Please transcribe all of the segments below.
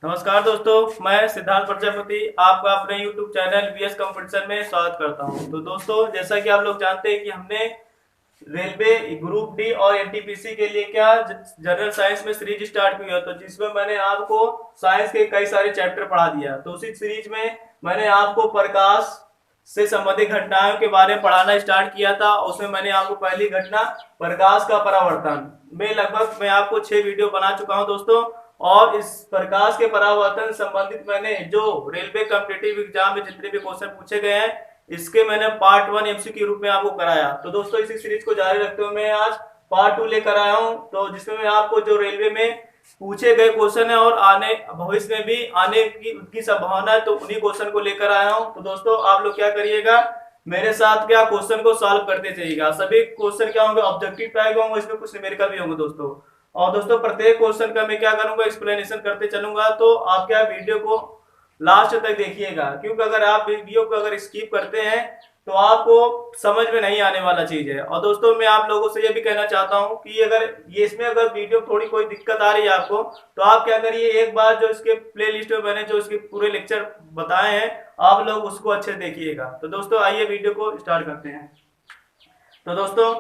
नमस्कार दोस्तों, मैं सिद्धार्थ प्रजापति आपका अपने YouTube चैनल वीएस कंपटीशन में स्वागत करता हूं। तो दोस्तों, जैसा कि आप लोग जानते हैं कि हमने रेलवे ग्रुप डी और एनटीपीसी के लिए क्या जनरल साइंस में सीरीज स्टार्ट की है, तो जिसमें मैंने आपको साइंस के कई सारे चैप्टर पढ़ा दिया। तो उसी सीरीज में मैंने आपको प्रकाश से संबंधित घटनाओं के बारे में पढ़ाना स्टार्ट किया था। उसमें मैंने आपको पहली घटना प्रकाश का परावर्तन में लगभग मैं आपको 6 वीडियो बना चुका हूं दोस्तों। और इस प्रकाश के परावर्तन संबंधित मैंने जो रेलवे कॉम्पिटिटिव एग्जाम में जितने भी क्वेश्चन पूछे गए हैं, इसके मैंने पार्ट 1 एमसीक्यू के रूप में आपको कराया। तो दोस्तों, इसी सीरीज को जारी रखते हुए मैं आज पार्ट 2 लेकर आया हूं, तो जिसमें मैं आपको जो रेलवे में पूछे गए क्वेश्चन है और आने भविष्य में भी आने की उनकी संभावना है, तो उन्हीं क्वेश्चन को लेकर आया हूं। तो दोस्तों, आप लोग क्या करिएगा, मेरे साथ क्या क्वेश्चन को सॉल्व करते जाइएगा। सभी क्वेश्चन क्या होंगे, ऑब्जेक्टिव टाइप होंगे, इसमें कुछ न्यूमेरिकल भी होंगे दोस्तों। और दोस्तों, प्रत्येक क्वेश्चन का मैं क्या करूंगा, एक्सप्लेनेशन करते चलूंगा। तो आप क्या वीडियो को लास्ट तक देखिएगा, क्योंकि अगर आप वीडियो को अगर स्किप करते हैं तो आपको समझ में नहीं आने वाला चीज है। और दोस्तों, मैं आप लोगों से ये भी कहना चाहता हूं कि अगर ये इसमें अगर वीडियो थोड़ी कोई दिक्कत आ रही है आपको, तो आप क्या करिए, एक बार जो इसके प्ले लिस्ट में मैंने जो इसके पूरे लेक्चर बताए हैं, आप लोग उसको अच्छे से देखिएगा। तो दोस्तों, आइए वीडियो को स्टार्ट करते हैं। तो दोस्तों,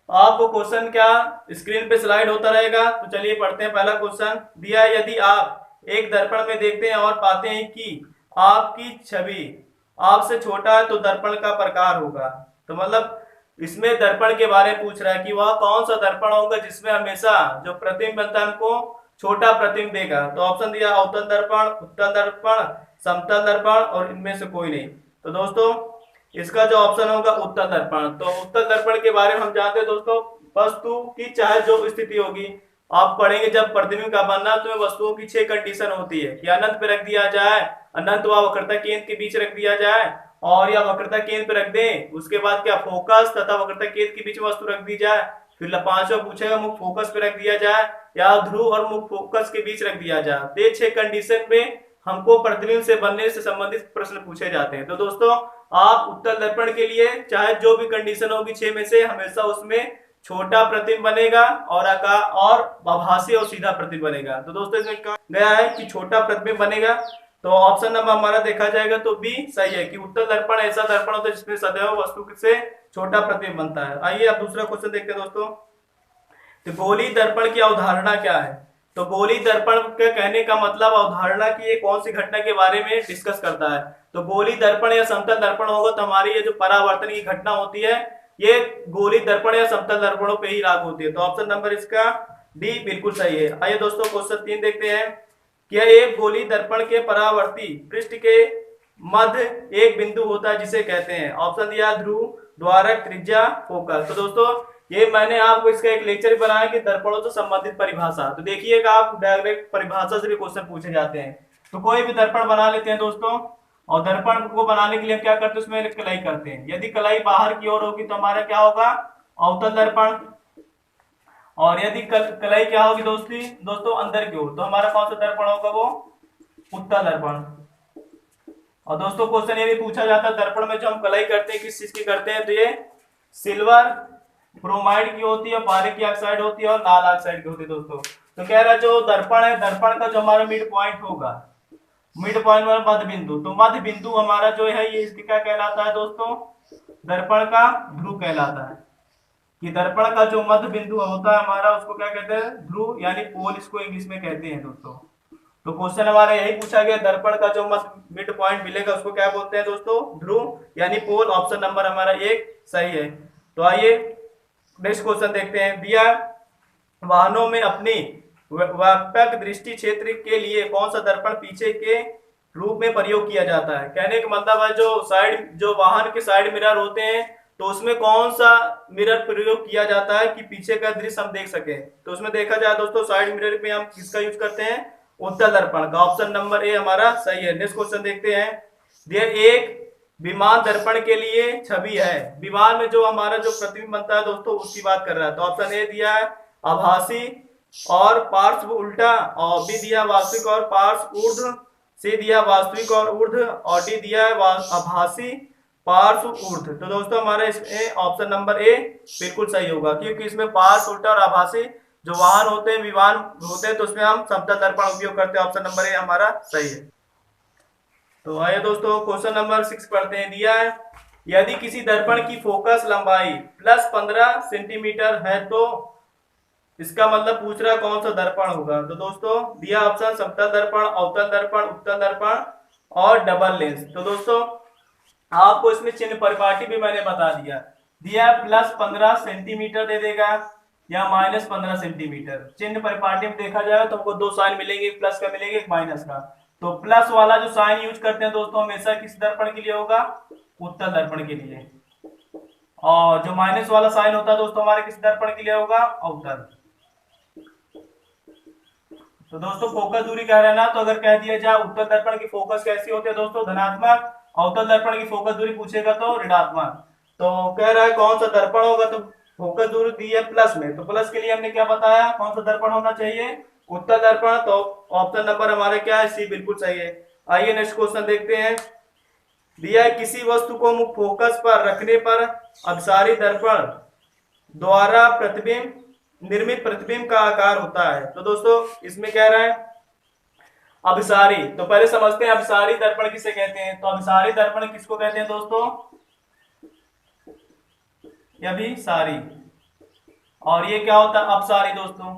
आपको क्वेश्चन क्या स्क्रीन पे स्लाइड होता रहेगा, तो चलिए पढ़ते हैं। पहला क्वेश्चन दिया है, यदि आप एक दर्पण में देखते हैं और पाते हैं कि आपकी छवि आपसे छोटा है, तो दर्पण का प्रकार होगा। तो मतलब इसमें दर्पण के बारे में पूछ रहा है कि वह कौन सा दर्पण होगा जिसमें हमेशा जो प्रतिबिंब बनता है हमको छोटा प्रतिबिंब देगा। तो ऑप्शन दिया, अवतल दर्पण, उत्तल दर्पण, समतल दर्पण और इनमें से कोई नहीं। तो दोस्तों, इसका जो ऑप्शन होगा उत्तल दर्पण। तो उत्तल दर्पण के बारे में हम जानते हैं दोस्तों, वस्तु की चाहे जो स्थिति होगी, आप पढ़ेंगे जब प्रतिबिंब का बनना, तो वस्तुओं की 6 कंडीशन होती है कि अनंत पे रख दिया जाए, अनंत व वक्रता केंद्र के बीच रख दिया जाए, और या वक्रता केंद्र पे रख दें। उसके बाद क्या फोकस तथा वक्रता केंद्र के बीच में वस्तु रख दी जाए। फिर 5वां पूछेगा, मुख्य फोकस पे रख दिया जाए, या ध्रुव और मुख्य फोकस के बीच रख दिया जाए। ये 6 कंडीशन में हमको प्रतिबिंब से बनने से संबंधित प्रश्न पूछे जाते हैं। तो दोस्तों, आप उत्तल दर्पण के लिए चाहे जो भी कंडीशन होगी 6 में से, हमेशा उसमें छोटा प्रतिबिंब बनेगा और आकार और आभासी और सीधा प्रतिबिंब बनेगा। तो दोस्तों, इसमें कहा गया है कि छोटा प्रतिबिंब बनेगा, तो ऑप्शन नंबर हमारा देखा जाएगा तो बी सही है कि उत्तल दर्पण ऐसा दर्पण होता है जिसमें सदैव वस्तु से छोटा प्रतिबिंब बनता है। आइए अब दूसरा क्वेश्चन देखते हैं दोस्तों। तो गोली दर्पण की अवधारणा क्या है। तो गोली दर्पण के कहने का मतलब अवधारणा की ये कौन सी घटना के बारे में डिस्कस करता है। तो गोली दर्पण या समतल दर्पण होगा, तो हमारी ये जो परावर्तन की घटना होती है, ये गोली दर्पण या समतल दर्पणों पे ही लागू होती है। तो ऑप्शन नंबर इसका डी बिल्कुल सही है। आइए दोस्तों, क्वेश्चन 3 देखते हैं। क्या एक गोली दर्पण के परावर्ती पृष्ठ के मध्य एक बिंदु होता है जिसे कहते हैं। ऑप्शन दिया, ध्रुव, द्वारक, त्रिज्या, फोकस। तो दोस्तों, ये मैंने आपको इसका एक लेक्चर बनाया कि दर्पणों से संबंधित परिभाषा। तो देखिएगा, आप डायरेक्ट परिभाषा से भी क्वेश्चन पूछे जाते हैं। तो कोई भी दर्पण बना लेते हैं दोस्तों, और दर्पण को बनाने के लिए हम क्या करते हैं, उसमें कलाई करते हैं। यदि कलाई बाहर की ओर होगी तो हमारा क्या होगा, अवतल दर्पण। और यदि कलाई क्या होगी दोस्तों अंदर की ओर, तो हमारा कौन सा दर्पण होगा, वो उत्तल दर्पण। और दोस्तों, क्वेश्चन ये भी पूछा जाता है, दर्पण में जो हम कलाई करते हैं किस चीज की करते हैं, तो ये सिल्वर ब्रोमाइड की होती है, बारिक की ऑक्साइड होती है और लाल ऑक्साइड की होती है दोस्तों। तो कह रहा है जो दर्पण है, दर्पण का जो हमारा मिड पॉइंट होगा, मिड पॉइंट वाला मध्य बिंदु, तो मध्य बिंदु हमारा जो है ये इसकी क्या कहलाता है दोस्तों, दर्पण का ध्रुव कहलाता है। कि दर्पण का जो मध्य बिंदु होता है हमारा, उसको क्या कहते हैं, ध्रुव यानी पोल, इसको इंग्लिश में कहते हैं दोस्तों। तो क्वेश्चन हमारा यही पूछा गया, दर्पण का जो मिड पॉइंट मिलेगा उसको क्या बोलते हैं दोस्तों, ध्रुव यानी पोल। ऑप्शन नंबर हमारा 1 सही है। तो आइए नेक्स्ट क्वेश्चन देखते हैं। दिया, वाहनों में अपनी व्यापक दृष्टि क्षेत्र के लिए कौन सा दर्पण पीछे के रूप में प्रयोग किया जाता है। कहने का मतलब है जो वाहन के साइड मिरर होते हैं, तो उसमें कौन सा मिरर प्रयोग किया जाता है कि पीछे का दृश्य हम देख सके। तो उसमें देखा जाए दोस्तों, साइड मिरर में हम किसका यूज करते हैं, उत्तल दर्पण का। ऑप्शन नंबर ए हमारा सही है। नेक्स्ट क्वेश्चन देखते हैं। दिया, एक विमान दर्पण के लिए छवि है। विमान में जो हमारा जो प्रतिबिंब बनता है दोस्तों, उसकी बात कर रहा है। तो ऑप्शन ए दिया है आभासी और पार्श्व उल्टा, और बी दिया वास्तविक और पार्श्व ऊर्ध्व, सी दिया वास्तविक और ऊर्ध्व, और डी दिया है आभासी पार्श्व ऊर्ध्व। तो दोस्तों, हमारे इसमें ऑप्शन नंबर ए बिल्कुल सही होगा, क्योंकि इसमें पार्श्व उल्टा और आभासी जो वाहन होते हैं, विमान होते हैं, तो उसमें हम समतल दर्पण उपयोग करते हैं। ऑप्शन नंबर ए हमारा सही है। तो आइए दोस्तों क्वेश्चन नंबर 6 पढ़ते हैं। दिया है यदि किसी दर्पण की फोकस लंबाई +15 सेंटीमीटर है तो इसका मतलब पूछ रहा है कौन सा दर्पण होगा। तो दोस्तों दिया ऑप्शन समतल दर्पण, अवतल दर्पण, उत्तल दर्पण और डबल लेंस। तो दोस्तों आपको इसमें चिन्ह परिपाटी भी मैंने बता दिया। दिया +15 सेंटीमीटर दे देगा या -15 सेंटीमीटर। चिन्ह परिपाटी में देखा जाए तो हमको दो साइन मिलेंगे, एक प्लस का मिलेगा, एक माइनस का। तो प्लस वाला जो साइन यूज करते हैं दोस्तों हमेशा किस दर्पण के लिए होगा, उत्तल दर्पण के लिए। और जो माइनस वाला साइन होता है दोस्तों हमारे किस दर्पण के लिए होगा, अवतल। तो दोस्तों फोकस दूरी कह रहे हैं ना, तो अगर कह दिया जाए उत्तल दर्पण की फोकस कैसी होती है दोस्तों, धनात्मक, अवतल दर्पण की फोकस दूरी पूछेगा तो ऋणात्मक। तो कह रहा है कौन सा दर्पण होगा, तो फोकस दूरी दी है प्लस में, तो प्लस के लिए हमने क्या बताया, कौन सा दर्पण होना चाहिए, उत्तल दर्पण। तो ऑप्शन नंबर हमारा क्या है, सी बिल्कुल सही है। आइए नेक्स्ट क्वेश्चन देखते हैं। दिया है किसी वस्तु को मुख्य फोकस पर रखने पर अभिसारी दर्पण द्वारा प्रतिबिंब निर्मित प्रतिबिंब का आकार होता है। तो दोस्तों इसमें कह रहा है अभिसारी, तो पहले समझते हैं अभिसारी दर्पण किसे कहते हैं। तो अभिसारी दर्पण किसको कहते हैं दोस्तों, अभिसारी। और ये क्या होता है, अपसारी दोस्तों।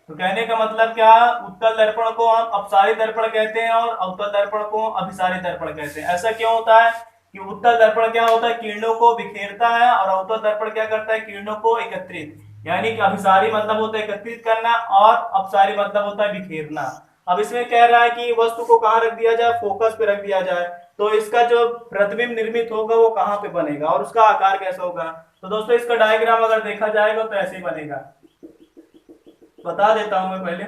तो कहने का मतलब क्या, उत्तल दर्पण को हम अपसारी दर्पण कहते हैं और अवतल दर्पण को अभिसारी दर्पण कहते हैं। ऐसा क्यों होता है कि उत्तल दर्पण क्या होता है, किरणों को बिखेरता है, और अवतल दर्पण क्या करता है, किरणों को एकत्रित। यानी कि अभिसारी मतलब होता है एकत्रित करना और अपसारी मतलब होता है बिखेरना। अब इसमें कह रहा है कि वस्तु को कहाँ रख दिया जाए, फोकस पे रख दिया जाए, तो इसका जो प्रतिबिंब निर्मित होगा वो कहाँ पे बनेगा और उसका आकार कैसा होगा। तो दोस्तों इसका डायग्राम अगर देखा जाएगा तो ऐसे ही बनेगा, बता देता हूं मैं पहले।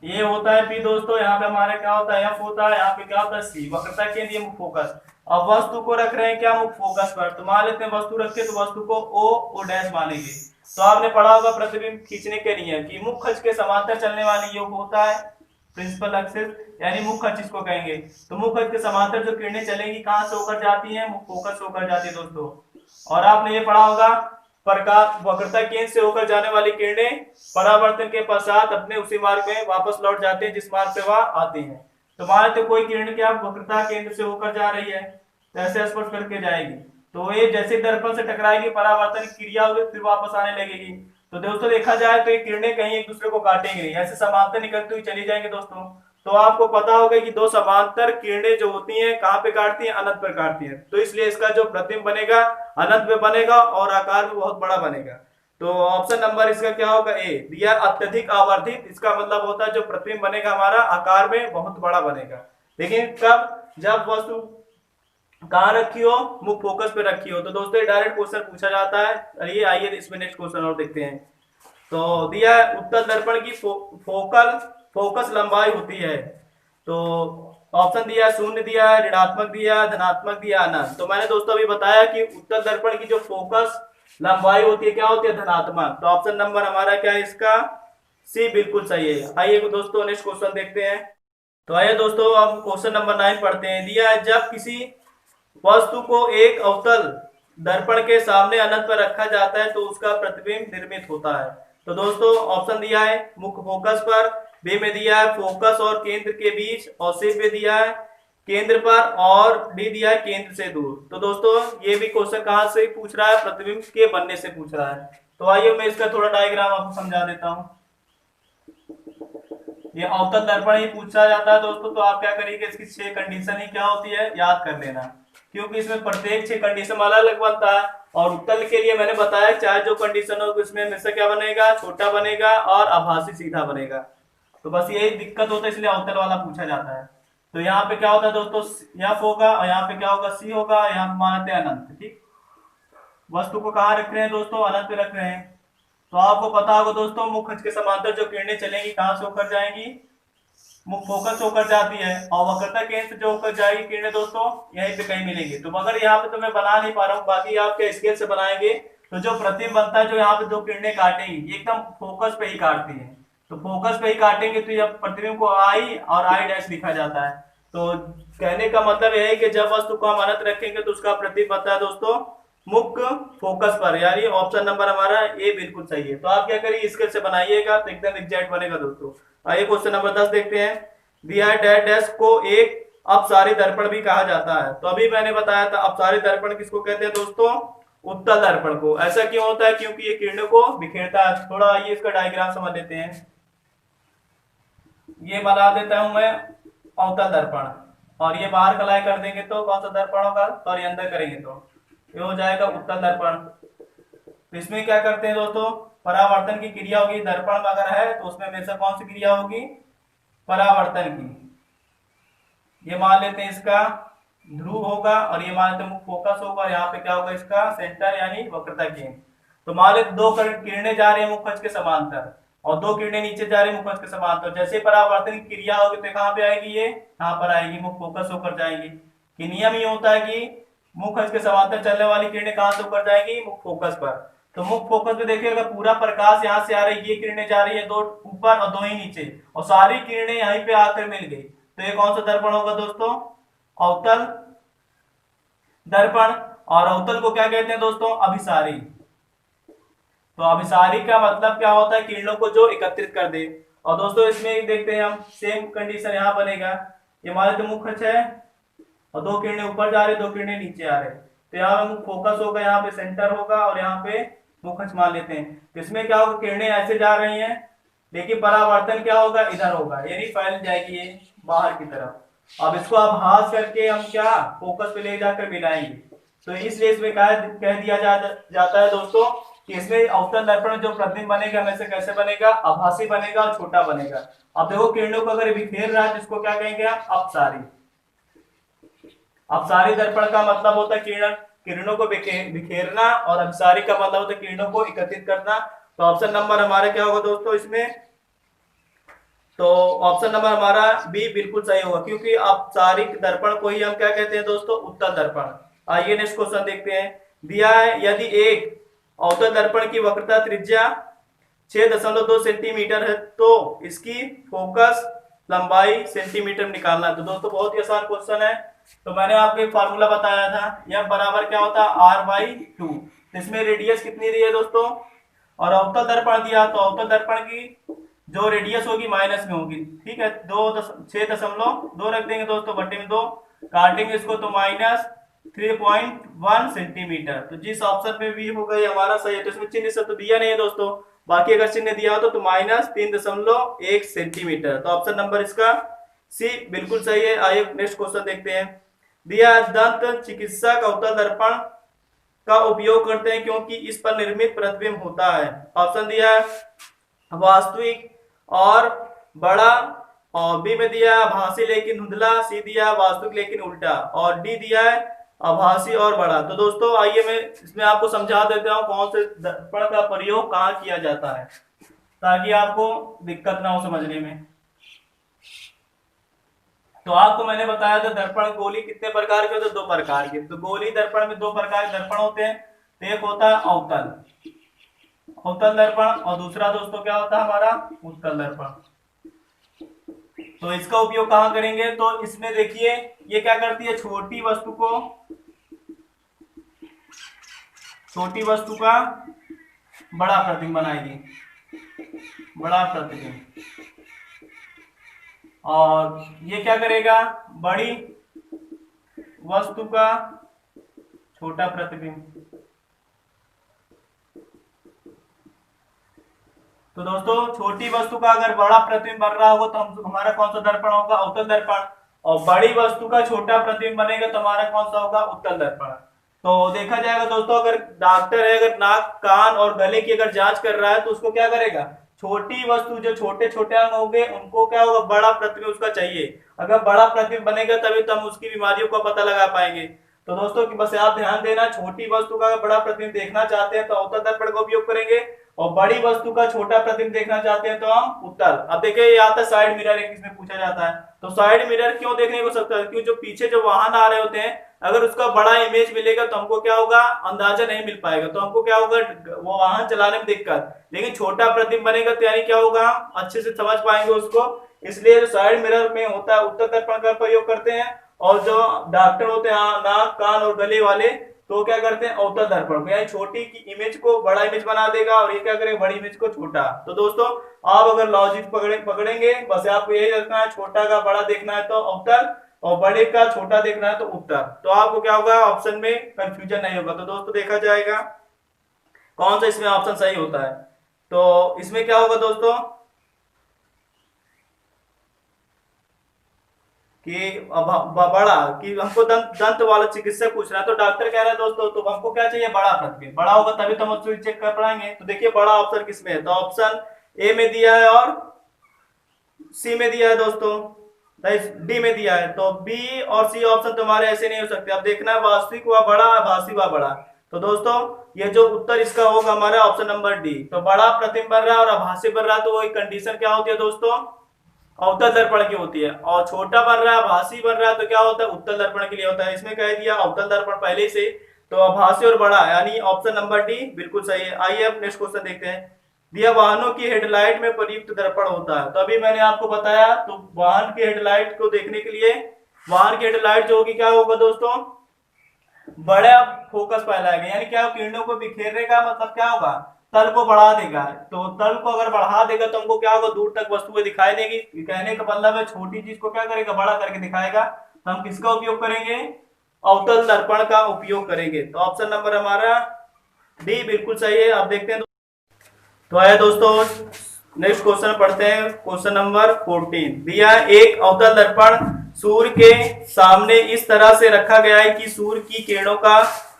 ये होता है पी दोस्तों, यहाँ पे हमारे क्या होता है, एफ होता है, यहाँ पे क्या होता है सी, वक्रता केंद्र, मुख्य फोकस। अब वस्तु को रख रहे हैं क्या, मुख्य फोकस पर। तो मान लेते हैं वस्तु रखे तो वस्तु को ओ डैश मानेंगे। तो आपने पढ़ा होगा प्रतिबिंब खींचने के लिए कि मुख्य अक्ष के समांतर चलने वाली योग होता है प्रिंसिपल एक्सिस, यानी मुख्य अक्ष इसको कहेंगे। तो मुख्य अक्ष के समांतर जो किरणें चलेंगी कहां से होकर जाती हैं, मुख्य फोकस से होकर जाती है दोस्तों। और आपने ये पढ़ा होगा प्रकाश वक्रता केंद्र से होकर जाने वाली किरणें परावर्तन के पश्चात अपने उसी मार्ग में वापस लौट जाते हैं जिस मार्ग से वह आती हैं। तो मान लेते कोई किरण क्या वक्रता केंद्र से होकर जा रही है, तो ऐसे स्पर्श करके जाएगी, तो ये जैसे दर्पण से टकराएगी परावर्तन क्रिया होगी, फिर वापस आने लगेगी। तो दोस्तों देखा जाए तो ये किरणें कहीं एक दूसरे को काटेंगे नहीं, ऐसे समांतर निकलती हुई चली जाएंगे दोस्तों। तो आपको पता होगा कि दो समांतर किरणें जो होती हैं कहां पे काटती हैं, अनंत पर काटती हैं। तो इसलिए इसका जो प्रतिबिंब बनेगा अनंत में बनेगा और आकार में बहुत बड़ा बनेगा। तो ऑप्शन नंबर इसका क्या होगा, ए। दिया अत्यधिक आवर्धित, इसका मतलब होता है जो प्रतिबिंब बनेगा हमारा आकार में बहुत बड़ा बनेगा। लेकिन कब, जब वस्तु कहां रखी हो, मुख्य फोकस पे रखी हो। तो दोस्तों डायरेक्ट क्वेश्चन पूछा जाता है। चलिए आइए इसमें नेक्स्ट क्वेश्चन और देखते हैं। तो दिया है उत्तल दर्पण की फोकस लंबाई होती है। तो ऑप्शन दिया है 0 दिया है, ऋणात्मक दिया है, धनात्मक दिया है, अनंत। तो मैंने दोस्तों अभी बताया कि उत्तल दर्पण की जो फोकस लंबाई होती है क्या होती है, धनात्मक। तो ऑप्शन नंबर हमारा क्या है इसका, सी बिल्कुल सही है। आइए दोस्तों नेक्स्ट क्वेश्चन देखते हैं। तो आइए दोस्तों अब क्वेश्चन नंबर 9 पढ़ते हैं। दिया है जब किसी वस्तु को एक अवतल दर्पण के सामने अनंत पर रखा जाता है तो उसका प्रतिबिंब निर्मित होता है। तो दोस्तों ऑप्शन दिया है मुख्य फोकस पर, बी में दिया है फोकस और केंद्र के बीच, और सी में दिया है केंद्र पर, और डी दिया है केंद्र से दूर। तो दोस्तों ये भी क्वेश्चन कहां से पूछ रहा है, प्रतिबिंब के बनने से पूछ रहा है। तो आइए मैं इसका थोड़ा डायग्राम आपको समझा देता हूं। ये अवतल दर्पण ही पूछा जाता है दोस्तों, तो आप क्या करेंगे, इसकी 6 कंडीशन ही क्या होती है याद कर लेना, क्योंकि इसमें प्रत्येक 6 कंडीशन अलग अलग बनता है। और उत्तल के लिए मैंने बताया चाहे जो कंडीशन हो इसमें में से क्या बनेगा, छोटा बनेगा और आभासी सीधा बनेगा। तो बस यही दिक्कत होता है, इसलिए अवतल वाला पूछा जाता है। तो यहाँ पे क्या होता है दोस्तों, एफ होगा, और यहाँ पे क्या होगा, सी होगा, यहाँ पे मानते हैं अनंत। ठीक, वस्तु को कहाँ रख रहे हैं दोस्तों, अनंत पे रख रहे हैं। तो आपको पता होगा दोस्तों मुख्य अक्ष के समांतर जो किरणें चलेंगी कहां से होकर जाएंगी, मुख्य फोकस होकर जाती है, और वक्रता केंद्र से जो होकर जाएगी किरणें दोस्तों यहीं पे कहीं मिलेंगी। तो मगर यहाँ पे तो मैं बना नहीं पा रहा हूँ, बाकी आप क्या स्केल से बनाएंगे तो जो प्रतिबिंब बनता है, जो यहाँ पे दो किरणें काटेंगी एकदम फोकस पे ही काटती है, तो फोकस पे ही काटेंगे तो यह प्रतिबिंब को आई और आई डैश लिखा जाता है। तो कहने का मतलब यह है कि जब वस्तु को हम अनंत रखेंगे तो उसका प्रतिबिंब बनता है दोस्तों मुख्य फोकस पर, यानी ऑप्शन नंबर हमारा ए बिल्कुल सही है। तो आप क्या करिए, स्केल से बनाइएगा तो एकदम एग्जैक्ट बनेगा दोस्तों। आइए क्वेश्चन नंबर 10 देखते हैं। दिया डैश डैश को एक अपसारी दर्पण भी कहा जाता है। तो अभी मैंने बताया था अपसारी दर्पण किसको कहते हैं दोस्तों, उत्तल दर्पण को। ऐसा क्यों होता है, क्योंकि ये किरणों को बिखेरता है। थोड़ा आइए इसका डायग्राम समझ लेते हैं। ये बना देता हूं मैं अवतल दर्पण, और ये बाहर कलाई कर देंगे तो कौन सा दर्पण होगा, और ये अंदर करेंगे तो ये हो जाएगा उत्तल दर्पण। तो इसमें क्या करते हैं दोस्तों, परावर्तन की क्रिया होगी। दर्पण अगर है तो उसमें हमेशा कौन सी क्रिया होगी, परावर्तन की। ये मान लेते हैं इसका ध्रुव होगा, और ये मान लेते हैं मुख्य फोकस होगा, और यहाँ पे क्या होगा इसका सेंटर यानी वक्रता केंद्र। तो मान लेते दो किरणें जा रही है मुख्य अक्ष के समांतर, और दो किरणें नीचे जा रही है मुख्य अक्ष के समांतर। जैसे परावर्तन की क्रिया होगी तो कहाँ पे आएगी, ये यहाँ पर आएगी, मुख्य फोकस होकर जाएगी। कि नियम ये होता है कि मुख्य अक्ष के समांतर चलने वाली किरणें कहाँ से होकर जाएगी, मुख्य फोकस पर। तो मुख्य फोकस पे देखिए, अगर पूरा प्रकाश यहाँ से आ रही है, ये किरणें जा रही है दो ऊपर और दो ही नीचे, और सारी किरणें यहीं पे आकर मिल गई, तो ये कौन सा दर्पण होगा दोस्तों, अवतल दर्पण। और अवतल को क्या कहते हैं दोस्तों, अभिसारी। तो अभिसारी का मतलब क्या होता है, किरणों को जो एकत्रित कर दे। और दोस्तों इसमें देखते हैं हम, सेम कंडीशन यहाँ बनेगा। ये हमारे तो मुख्य अक्ष है, और दो किरणें ऊपर जा रही, दो किरणें नीचे आ रहे, तो यहाँ पे फोकस होगा, यहाँ पे सेंटर होगा, और यहाँ पे मुख्य अक्ष मान लेते हैं। तो इसमें क्या होगा, किरणें ऐसे जा रही हैं, लेकिन परावर्तन क्या होगा, इधर होगा, यानी फैल जाएगी ये बाहर की तरफ। अब इसको अब हाथ करके हम क्या फोकस पे ले जाकर मिलाएंगे। तो इसलिए इसमें कह दिया जाता है दोस्तों कि इसमें अवतल दर्पण जो प्रतिबिंब बनेगा हमेशा कैसे बनेगा, आभासी बनेगा और छोटा बनेगा। अब देखो किरणों को अगर बिखेर रहा है तो इसको क्या कहेंगे आप, अपसारी। अपसारी दर्पण का मतलब होता है किरणों को बिखेरना, और अपसारी का मतलब होता है किरणों को एकत्रित करना। तो ऑप्शन नंबर हमारा क्या होगा दोस्तों इसमें, तो ऑप्शन नंबर हमारा बी बिल्कुल सही होगा, क्योंकि अपसारी दर्पण को ही हम क्या कहते हैं दोस्तों, उत्तल दर्पण। आइए नेक्स्ट क्वेश्चन देखते हैं। दिया है यदि एक अवतल दर्पण की वक्रता त्रिज्या 6.2 सेंटीमीटर है तो इसकी फोकस लंबाई सेंटीमीटर में निकालना है। तो दोस्तों बहुत ही आसान क्वेश्चन है। तो मैंने आपको एक फार्मूला बताया था, यह बराबर क्या होता है, r/2। इसमें रेडियस कितनी दी है दोस्तों, और अवतल दर्पण दिया, तो अवतल दर्पण की जो रेडियस होगी माइनस में होगी, ठीक है। 6.2 रख देंगे दोस्तों, बटे में 2 काटेंगे इसको, तो माइनस 3.1 सेंटीमीटर। तो जिस ऑप्शन पे भी होगा ये हमारा सही है। तो इसमें चिन्ह से तो दिया नहीं है दोस्तों, बाकी अगर चिन्ह दिया हो तो माइनस 3.1 सेंटीमीटर। तो ऑप्शन नंबर इसका सी बिल्कुल सही है। आइए नेक्स्ट क्वेश्चन देखते हैं। दिया दंत चिकित्सक अवतल दर्पण का उपयोग करते हैं क्योंकि इस पर निर्मित प्रतिबिंब होता है। ऑप्शन दिया है वास्तविक और बड़ा, और बी में दिया आभासी लेकिन धुंधला, सी दिया वास्तविक लेकिन उल्टा, और डी दिया है आभासी और बड़ा। तो दोस्तों आइए मैं इसमें आपको समझा देता हूँ कौन से दर्पण का प्रयोग कहाँ किया जाता है, ताकि आपको दिक्कत ना हो समझने में। तो आपको मैंने बताया था दर्पण गोली कितने प्रकार के होते हैं, 2 प्रकार के। तो गोली दर्पण में 2 प्रकार के दर्पण होते हैं। तो एक होता है अवतल दर्पण, और दूसरा दोस्तों क्या होता है हमारा, उत्तल दर्पण। तो इसका उपयोग कहाँ करेंगे, तो इसमें देखिए ये क्या करती है, छोटी वस्तु का बड़ा प्रतिबिंब बनाएगी, बड़ा प्रतिबिंब। और ये क्या करेगा, बड़ी वस्तु का छोटा प्रतिबिंब। तो दोस्तों छोटी वस्तु का अगर बड़ा प्रतिबिंब बन रहा होगा तो हमारा कौन सा दर्पण होगा, अवतल दर्पण। और बड़ी वस्तु का छोटा प्रतिबिंब बनेगा तो हमारा कौन सा होगा, उत्तल दर्पण। तो देखा जाएगा दोस्तों, अगर डॉक्टर है, अगर नाक कान और गले की अगर जांच कर रहा है तो उसको क्या करेगा, छोटी वस्तु जो छोटे छोटे अंग होंगे उनको क्या होगा, बड़ा प्रतिबिंब उसका चाहिए। अगर बड़ा प्रतिबिंब बनेगा तभी तो हम उसकी बीमारियों का पता लगा पाएंगे। तो दोस्तों कि बस आप ध्यान देना, छोटी वस्तु का बड़ा प्रतिबिंब देखना चाहते हैं तो अवतल दर्पण का उपयोग करेंगे, और बड़ी वस्तु का छोटा प्रतिबिंब देखना चाहते हैं तो हम उत्तल। अब देखिए ये आता है साइड मिरर, एक इसमें पूछा जाता है। तो साइड मिरर क्यों देखने को सकता है, क्योंकि जो पीछे जो वाहन आ रहे होते हैं अगर उसका बड़ा इमेज मिलेगा तो हमको क्या होगा, अंदाजा नहीं मिल पाएगा, तो हमको क्या होगा, वो वाहन चलाने में दिक्कत। लेकिन छोटा प्रतिबिंब बनेगा तो यानी क्या होगा, अच्छे से समझ पाएंगे उसको। इसलिए जो साइड मिरर में होता है उत्तल दर्पण का प्रयोग करते हैं। और जो डॉक्टर होते हैं नाक कान और गले वाले, तो क्या करते हैं अवतल दर्पण, यानी छोटी की इमेज को बड़ा इमेज बना देगा और ये क्या करेगा बड़ी इमेज को छोटा। तो दोस्तों आप अगर लॉजिक पकड़ेंगे, बस आपको यही रखना है, छोटा का बड़ा देखना है तो अवतल और बड़े का छोटा देखना है तो उत्तर। तो आपको क्या होगा ऑप्शन में कंफ्यूजन नहीं होगा। तो दोस्तों देखा जाएगा कौन सा इसमें ऑप्शन सही होता है। तो इसमें क्या होगा दोस्तों कि बड़ा, कि हमको दंत वाला चिकित्सक पूछ रहा है तो डॉक्टर कह रहा है दोस्तों तो हमको क्या चाहिए बड़ा प्रतिबिंब, बड़ा होगा तभी तो हम चेक कर पाएंगे। तो देखिए बड़ा ऑप्शन किसमें है, तो ऑप्शन ए में दिया है और सी में दिया है दोस्तों, डी में दिया है। तो बी और सी ऑप्शन तुम्हारे ऐसे नहीं हो सकते। अब देखना है वास्तविक हुआ बड़ा, भाषी हुआ बड़ा। तो दोस्तों ये जो उत्तर इसका होगा हमारा ऑप्शन नंबर डी। तो बड़ा प्रतिबिंब बन रहा है और आभासी बन रहा है, तो वो एक कंडीशन क्या होती है दोस्तों अवतल दर्पण की होती है। और छोटा बन रहा है भाषी बन रहा है तो क्या होता है उत्तल दर्पण के लिए होता है। इसमें कह दिया अवतल दर्पण पहले से, तो आभासी और बड़ा यानी ऑप्शन नंबर डी बिल्कुल सही है। आइए अब नेक्स्ट क्वेश्चन देखते हैं। दिया वाहनों की हेडलाइट में प्रयुक्त दर्पण होता है। तो अभी मैंने आपको बताया, तो वाहन की हेडलाइट को देखने के लिए वाहन की हेडलाइट जो होगी क्या होगा दोस्तों बड़ा फोकस फैलाएगा, यानी क्या किरणों को बिखेरने का मतलब क्या होगा तल को बढ़ा देगा। तो तल को अगर बढ़ा देगा तो हमको क्या होगा दूर तक वस्तुएं दिखाई देगी। कहने का मतलब है छोटी चीज को क्या करेगा बड़ा करके दिखाएगा। तो हम किसका उपयोग करेंगे अवतल दर्पण का उपयोग करेंगे। तो ऑप्शन नंबर हमारा डी बिल्कुल सही है। अब देखते हैं तो आया दोस्तों नेक्स्ट क्वेश्चन पढ़ते हैं। क्वेश्चन नंबर 14 दिया एक अवतल दर्पण सूर्य के सामने इस तरह से रखा गया है कि सूर्य की किरणों का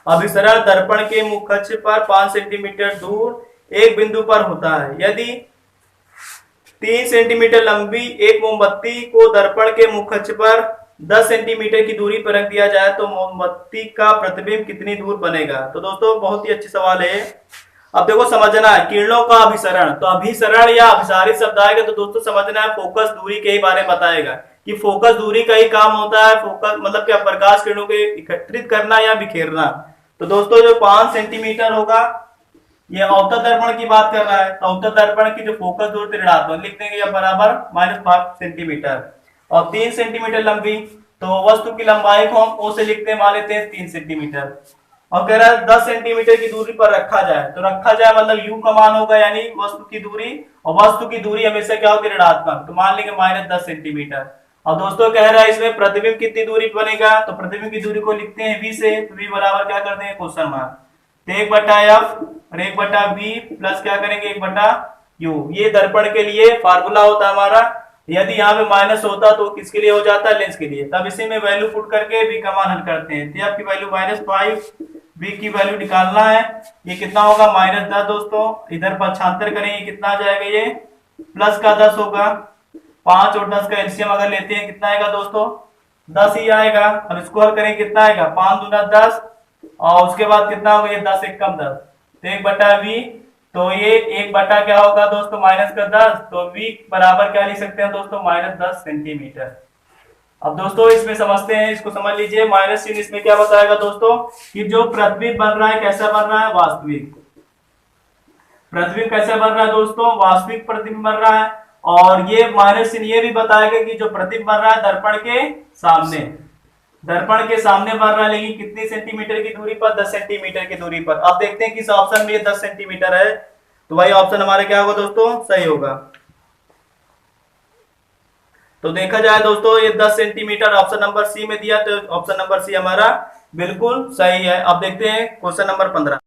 अभिसरण दर्पण के मुख्य अक्ष पर 5 सेंटीमीटर दूर एक बिंदु पर होता है। यदि 3 सेंटीमीटर लंबी एक मोमबत्ती को दर्पण के मुख्य अक्ष पर 10 सेंटीमीटर की दूरी पर रख दिया जाए तो मोमबत्ती का प्रतिबिंब कितनी दूर बनेगा। तो दोस्तों बहुत ही अच्छी सवाल है। अब देखो समझना है किरणों का अभिसरण, तो अभिसरण या अभिसारित शब्द आएगा तो दोस्तों समझना है फोकस दूरी के ही बारे में बताएगा कि फोकस दूरी का ही काम होता है। फोकस मतलब क्या प्रकाश किरणों को एकत्रित करना या बिखेरना। तो दोस्तों जो 5 सेंटीमीटर होगा ये अवतल दर्पण की बात कर रहा है, तो अवतल दर्पण की जो फोकस दूरी ऋणात्मक लिख देंगे या बराबर -5 सेंटीमीटर। और 3 सेंटीमीटर लंबी तो वस्तु की लंबाई को हम ओ से लिखते हैं, मान लेते हैं 3 सेंटीमीटर। और कह रहा है 10 सेंटीमीटर की दूरी पर रखा जाए, तो रखा जाए मतलब यू का मान होगा यानी वस्तु की दूरी, और वस्तु की दूरी हमेशा क्या होती है ऋणात्मक, तो मान लेंगे -10 सेंटीमीटर। और दोस्तों कह रहा है इसमें प्रतिबिंब कितनी दूरी बनेगा, तो प्रतिबिंब की दूरी को लिखते हैं v से, तो v बराबर क्या करते हैं क्वेश्चन मार्क, तो 1/f और 1/v प्लस क्या करेंगे 1/u। ये दर्पण के लिए फार्मूला होता है हमारा। यदि यहाँ पे माइनस होता तो किसके लिए हो जाता है लेंस के लिए। तब इसी में वैल्यू पुट करके v का मान हल करते हैं। तो आपकी वैल्यू -5, v की वैल्यू निकालना है, ये कितना होगा -10 दोस्तों। इधर पक्षांतर करेंगे कितना आ जाएगा, ये प्लस का 10 होगा। 5 और 10 का एलसीएम अगर लेते हैं कितना आएगा दोस्तों 10 ही आएगा। अब इसको हल करेंगे कितना आएगा 5 दूना 10 और उसके बाद कितना होगा ये 10 एक कम 10, तो 1/v, तो ये 1 क्या होगा दोस्तों -10, तो v बराबर क्या लिख सकते हैं दोस्तों -10 सेंटीमीटर। अब दोस्तों इसमें समझते हैं, इसको समझ लीजिए। माइनस चिन्ह इसमें क्या बताएगा दोस्तों कि जो प्रतिबिंब बन रहा है कैसा बन रहा है वास्तविक प्रतिबिंब कैसा बन रहा है दोस्तों वास्तविक प्रतिबिंब बन रहा है। और ये माइनस चिन्ह ये भी बताएगा कि जो प्रतिबिंब बन रहा है दर्पण के सामने बन रहा है, लेकिन कितनी सेंटीमीटर की दूरी पर 10 सेंटीमीटर की दूरी पर। अब देखते हैं किस ऑप्शन में ये 10 सेंटीमीटर है, तो वही ऑप्शन हमारा क्या होगा दोस्तों सही होगा। तो देखा जाए दोस्तों ये 10 सेंटीमीटर ऑप्शन नंबर सी में दिया, तो ऑप्शन नंबर सी हमारा बिल्कुल सही है। अब देखते हैं क्वेश्चन नंबर 15।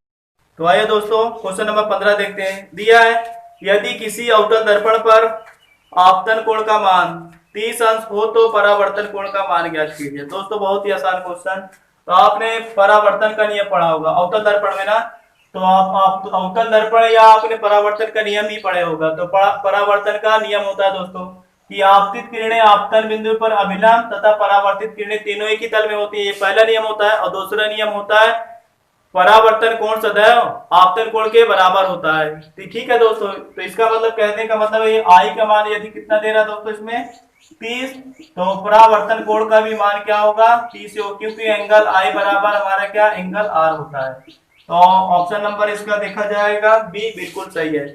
तो आइए दोस्तों क्वेश्चन नंबर 15 देखते हैं। दिया है यदि किसी अवतल दर्पण पर आपतन कोण का मान 30 अंश हो तो परावर्तन कोण का मान ज्ञात कीजिए। दोस्तों बहुत ही आसान क्वेश्चन। तो आपने परावर्तन का नियम पढ़ा होगा अवतल दर्पण में ना, तो आप अवतल दर्पण या आपने परावर्तन का नियम ही पढ़े होगा। तो परावर्तन का नियम होता है दोस्तों कि आपतित किरणें आपतन बिंदु पर अभिलंब तथा परावर्तित किरणें तीनों एक ही तल में होती है, ये पहला नियम होता है। और दूसरा नियम होता है परावर्तन कोण सदैव आपतन कोण के बराबर होता है। ठीक है दोस्तों, तो इसका मतलब कहने का मतलब ये आई का मान यदि कितना दे रहा है दोस्तों इसमें 30, तो परावर्तन कोण का भी मान क्या होगा 30 हो, क्योंकि एंगल आई बराबर हमारा क्या एंगल आर होता है। तो ऑप्शन नंबर इसका देखा जाएगा बी बिल्कुल सही है।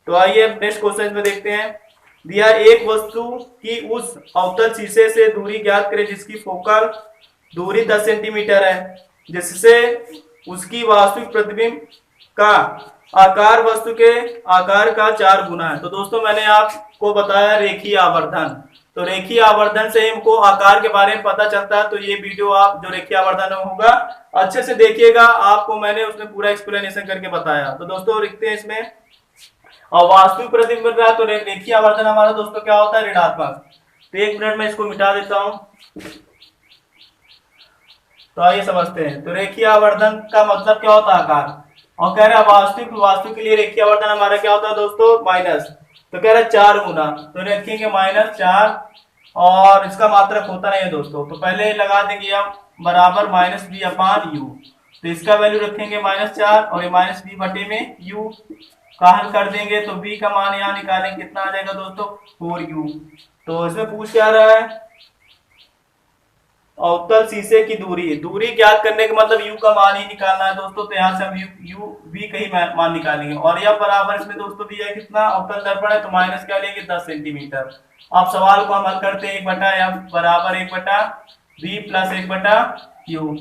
तो आइए नेक्स्ट क्वेश्चन में देखते हैं। दिया एक वस्तु की उस अवतल शीशे से दूरी ज्ञात करें जिसकी फोकल दूरी 10 सेंटीमीटर है, जिससे उसकी वास्तविक प्रतिबिंब का आकार वस्तु के आकार का 4 गुना है। तो दोस्तों मैंने आपको बताया रेखीय आवर्धन, तो रेखीय आवर्धन से हमको आकार के बारे में पता चलता है। तो ये वीडियो आप जो रेखीय आवर्धन होगा अच्छे से देखिएगा, आपको मैंने उसमें पूरा एक्सप्लेनेशन करके बताया। तो दोस्तों लिखते हैं इसमें, और वास्तविक प्रतिबिंब मिल रहा है तो रेखीय आवर्धन हमारा दोस्तों क्या होता है, ऋणात्मक। तो 1 मिनट में इसको मिटा देता हूं। तो आइए समझते हैं। तो रेखीय आवर्धन का मतलब क्या होता है, आकार। और कह रहा है वास्तविक के लिए रेखीय आवर्धन हमारा क्या होता है दोस्तों, माइनस। तो कह रहा है 4 गुना, तो रखेंगे -4, और इसका मात्रक होता नहीं है दोस्तों। तो पहले लगा देंगे हम बराबर -b/u। तो इसका वैल्यू रखेंगे -4 और ये -b बटे में u का हल कर देंगे। तो b का मान यहाँ निकालेंगे, कितना आ जाएगा दोस्तों, 4u। तो इसमें पूछ क्या रहा है, अवतल शीशे की दूरी ज्ञात करने का मतलब u का मान ही निकालना है दोस्तों। तो यहाँ से हम u v का ही मान निकालेंगे। और यह बराबर इसमें दोस्तों दिया है कितना, अवतल दर्पण है तो माइनस क्या लेंगे, 10 सेंटीमीटर। अब सवाल को हम हल करते हैं, 1/f बराबर 1/v प्लस 1/u।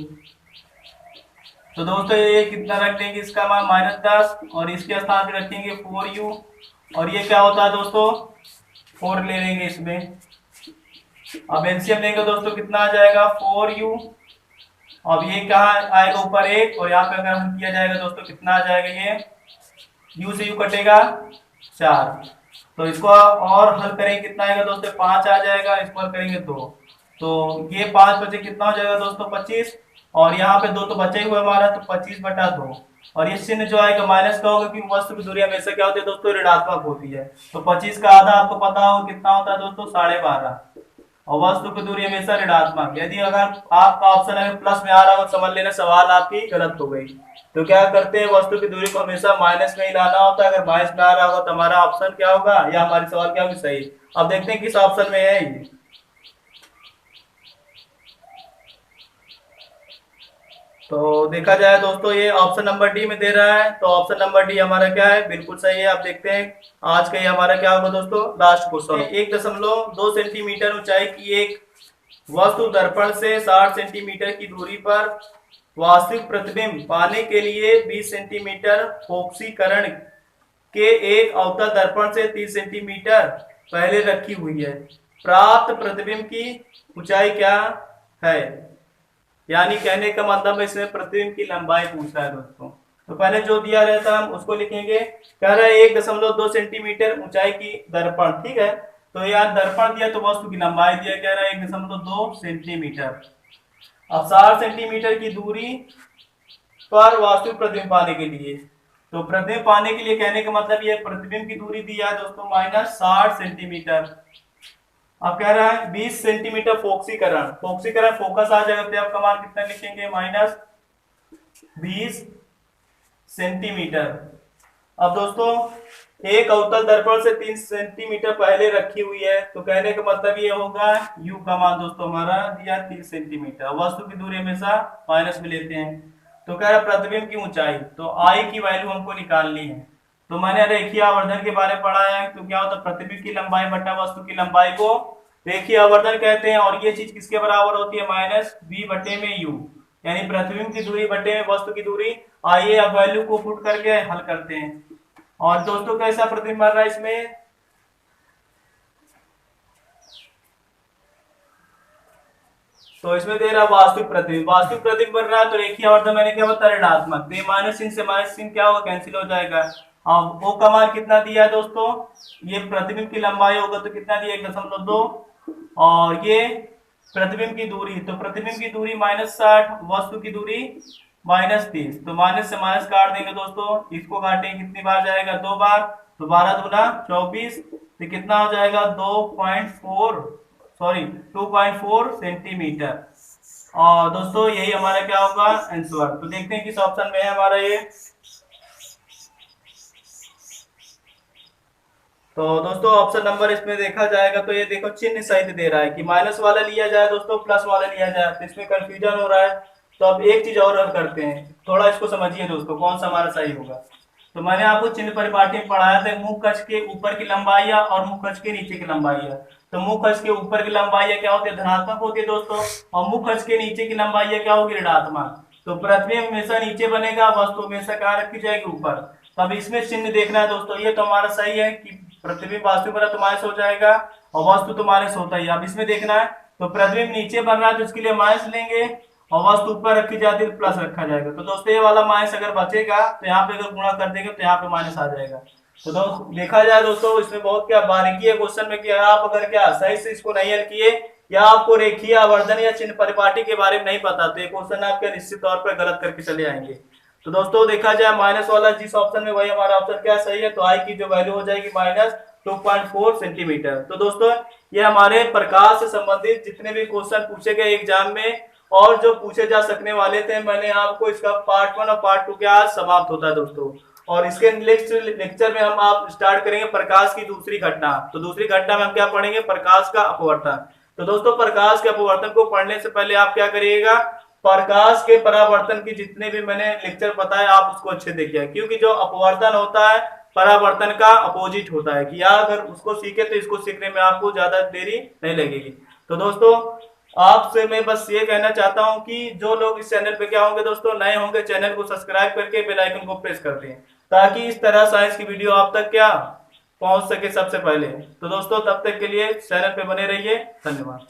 तो दोस्तों ये कितना रख देंगे, इसका मान -10 और इसके स्थान पे रखेंगे 4u। और ये क्या होता है दोस्तों, 4 ले लेंगे इसमें। अब एलसीएम लेंगे दोस्तों, कितना आ जाएगा, 4u। अब ये कहाँ आएगा, ऊपर 1, और यहाँ पे अगर हम किया जाएगा दोस्तों कितना आ जाएगा, ये u से u कटेगा 4। तो इसको और हल करेंगे, कितना आएगा दोस्तों, 5 आ जाएगा। इसको हल करेंगे 2, तो ये 5 बचे कितना हो जाएगा दोस्तों, 25। और यहाँ पे 2 तो बचे हुए हमारा, तो 25/2। और ये चिन्ह जो आएगा माइनस का होगा, क्योंकि वस्तु की दूरी हमेशा क्या होती है दोस्तों, ऋणात्मक होती है। तो 25 का आधा आपको पता होगा कितना होता है दोस्तों, 12.5। और वस्तु की दूरी हमेशा ऋणात्मक। यदि अगर आपका ऑप्शन अगर प्लस में आ रहा हो, समझ लेना सवाल आपकी गलत हो गई। तो क्या करते हैं, वस्तु की दूरी को हमेशा माइनस में ही लाना होता है। अगर माइनस में आ रहा होगा तो हमारा ऑप्शन क्या होगा, या हमारी सवाल क्या होगी, सही। अब देखते हैं किस ऑप्शन में है ये। तो देखा जाए दोस्तों, ये ऑप्शन नंबर डी में दे रहा है। तो ऑप्शन नंबर डी हमारा क्या है, बिल्कुल सही है। आप देखते हैं आज का ये हमारा क्या होगा दोस्तों, लास्ट क्वेश्चन। 1.2 सेंटीमीटर ऊंचाई की एक वस्तु दर्पण से 60 सेंटीमीटर की दूरी पर वास्तविक प्रतिबिंब पाने के लिए 20 सेंटीमीटर फोकसीकरण के एक अवतल दर्पण से 30 सेंटीमीटर पहले रखी हुई है। प्राप्त प्रतिबिंब की ऊंचाई क्या है। यानी कहने का मतलब इसमें प्रतिबिंब की लंबाई पूछ रहा है दोस्तों। तो पहले जो दिया रहता है हम उसको लिखेंगे। कह रहा है 1.2 सेंटीमीटर ऊंचाई की दर्पण, ठीक है। तो यार दर्पण दिया तो वस्तु की लंबाई दिया, कह रहा है 1.2 सेंटीमीटर। अब 60 सेंटीमीटर की दूरी पर वास्तविक प्रतिबिंब पाने के लिए, तो प्रतिबिंब पाने के लिए कहने का मतलब ये प्रतिबिंब की दूरी दिया है दोस्तों -60 सेंटीमीटर। अब कह रहा है 20 सेंटीमीटर फोकसीकरण फोकस आ जाएगा, तो आपका मान कितना लिखेंगे, -20 सेंटीमीटर। अब दोस्तों एक अवतल दर्पण से 3 सेंटीमीटर पहले रखी हुई है, तो कहने का मतलब ये होगा u का मान दोस्तों हमारा दिया 30 सेंटीमीटर। वस्तु की दूरी हमेशा माइनस में लेते हैं। तो कह रहा है प्रतिबिंब की ऊंचाई, तो I की वैल्यू हमको निकालनी है। तो मैंने रेखीय आवर्धन के बारे में पढ़ा है। तो क्या होता है, प्रतिबिंब की लंबाई बटा वस्तु की लंबाई को रेखीय आवर्धन कहते हैं। और ये चीज किसके बराबर होती है, -b बटे में u, यानी प्रतिबिंब की दूरी बटे में वस्तु की दूरी। आइए अब वैल्यू को पुट करके हल करते हैं। और दोस्तों कैसा प्रतिबिंब बन रहा है इसमें, तो इसमें दे रहा वास्तविक प्रतिबिंब बन रहा है। तो रेखीय आवर्धन मैंने क्या बताया, ऋणात्मक। तो ये माइनस चिन्ह से माइनस चिन्ह क्या होगा, कैंसिल हो जाएगा। अब वो का मान कितना दिया है दोस्तों, ये प्रतिबिंब की लंबाई होगा तो कितना दिया, 1.2, और ये प्रतिबिंब की दूरी, तो प्रतिबिंब की दूरी -60, वस्तु की दूरी -30। तो माइनस से माइनस काट देंगे दोस्तों, इसको काटेंगे कितनी बार जाएगा, 2 बार। तो 12 दूना 24, तो कितना हो जाएगा 2.4 सेंटीमीटर। और दोस्तों यही हमारा क्या होगा आंसर। तो देखते हैं किस ऑप्शन में है हमारा ये। तो दोस्तों ऑप्शन नंबर इसमें देखा जाएगा तो ये देखो चिन्ह सहित दे रहा है कि माइनस वाला लिया जाए दोस्तों, प्लस वाला लिया जाए, तो इसमें कंफ्यूजन हो रहा है। तो अब एक चीज और करते हैं, थोड़ा इसको समझिए दोस्तों कौन सा हमारा सही होगा। तो मैंने आपको चिन्ह परिपाटी में पढ़ाया था, मुख कक्ष के ऊपर की लंबाई और मुख कक्ष के नीचे की लंबाई है। तो मुख कक्ष के ऊपर की लंबाई क्या होती है, धनात्मक होती है दोस्तों, और मुख कक्ष के नीचे की लंबाई क्या होगी, ऋणात्मक। तो पृथ्वी हमेशा नीचे बनेगा, वस्तु हमेशा कहाँ रखी जाएगी, ऊपर। तब इसमें चिन्ह देखना है दोस्तों, ये तो हमारा सही है कि पृथ्वी वास्तविक बना तो माइनस हो जाएगा और वस्तु तो माइनस होता ही। अब इसमें देखना है तो पृथ्वी नीचे बन रहा है तो इसके लिए माइनस लेंगे और वस्तु ऊपर रखी जाती है तो प्लस रखा जाएगा। तो दोस्तों ये वाला माइनस अगर बचेगा तो यहाँ पे अगर गुणा कर देंगे तो यहाँ पे माइनस आ जाएगा। तो दोस्तों देखा जाए दोस्तों इसमें बहुत क्या बारीकी है क्वेश्चन में कि आप अगर क्या सही से इसको नहीं हल किए या आपको रेखीय आवर्धन या चिन्ह परिपाटी के बारे में नहीं पता तो ये क्वेश्चन आपके निश्चित तौर पर गलत करके चले आएंगे। तो दोस्तों देखा जाए माइनस वाला जिस ऑप्शन में वही हमारा ऑप्शन क्या सही है, तो आई की जो वैल्यू हो जाएगी माइनस 2.4 सेंटीमीटर। तो दोस्तों ये हमारे प्रकाश से संबंधित जितने भी क्वेश्चन पूछे गए एग्जाम में और जो पूछे जा सकने वाले थे, मैंने आपको इसका पार्ट 1 और पार्ट 2 के आज समाप्त होता है दोस्तों। और इसके नेक्स्ट लेक्चर में हम आप स्टार्ट करेंगे प्रकाश की दूसरी घटना। तो दूसरी घटना में हम क्या पढ़ेंगे, प्रकाश का अपवर्तन। तो दोस्तों प्रकाश के अपवर्तन को पढ़ने से पहले आप क्या करिएगा, प्रकाश के परावर्तन की जितने भी मैंने लेक्चर बताए आप उसको अच्छे देखिए, क्योंकि जो अपवर्तन होता है परावर्तन का अपोजिट होता है कि या अगर उसको सीखे तो इसको सीखने में आपको ज्यादा देरी नहीं लगेगी। तो दोस्तों आपसे मैं बस ये कहना चाहता हूं कि जो लोग इस चैनल पे क्या होंगे दोस्तों नए होंगे, चैनल को सब्सक्राइब करके बेल आइकन को प्रेस कर दें ताकि इस तरह साइंस की वीडियो आप तक क्या पहुंच सके सबसे पहले। तो दोस्तों तब तक के लिए चैनल पे बने रहिए, धन्यवाद।